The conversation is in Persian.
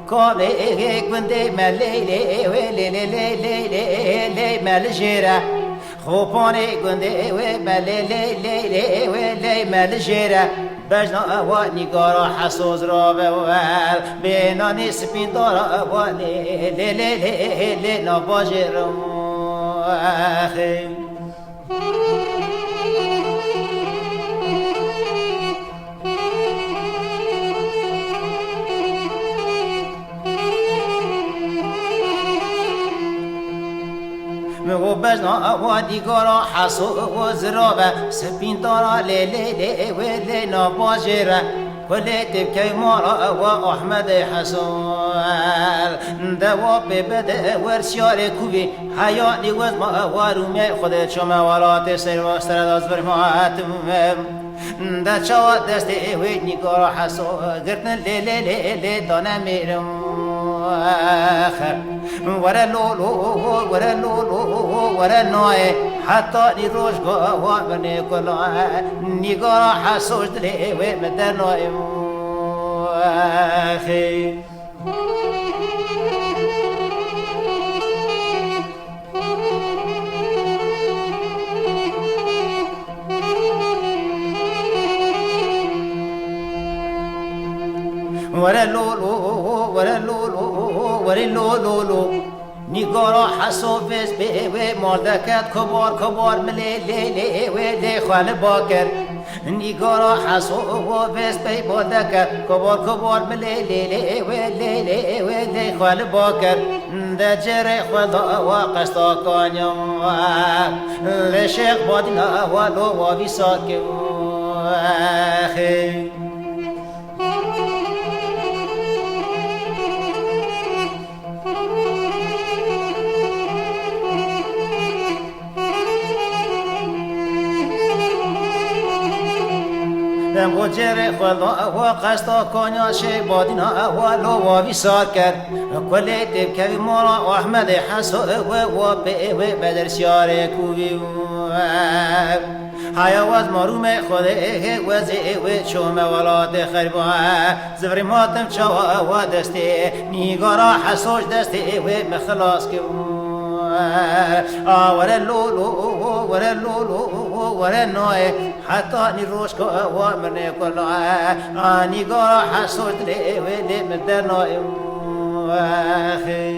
كوبي كنتي مليلي ويلي لي لي لي لي لي مالجيرة خوبوني كنتي ومليلي لي لي ويلي مالجيرة بجنا واني قرا حسوز رابوال بيناني سبين دارا واني لي لي لي لي نباجر أخي وبجنا وادي قرا حسوز رابا سبين دارا لي لي لي ويلي نباجر كل تبكي مرا وأحمد حسن دوا ببدأ ورشار كوبي حياتي وزما ورومي خدت شما ولا تسير واسترد أزبر ماتم دا شوا دستي ويني قرا حسن قرتن لي لي لي لي دانا ميرم آخر ورا لولو ورا لولو ورا نوي حتى نروش قوا بني كلا نيقرا حسوش دلي ومدر نوي أخي ورا لولو ورا لولو ورا لولو نيقرا حسوفز بي مردكات كبار كبار ملي لي لي ودي خال باكر نيقرا حسوفز بي مردكات كبار كبار ملي لي لي ودي لي ودي خال باكر دا جري خدا وقستا كانيا لشيخ بادنا ولو وابي ساكي أخي مجري خدا وقستا كانيا شي بادنا ولو وابي ساكر كل تبكي مرا أحمد حسن ووابي بدر سياري كوبي هيا واز مرومي خده وزي وشوم ولاد خربا زفري ماتم شوا ودستي نيغارا حسوش دستي ومخلاص كو ورا اللولو ورا اللولو ورا النوي حتى نروش كوا مني كلا نيغارا حسوش دلي ودي مدر نوي أخي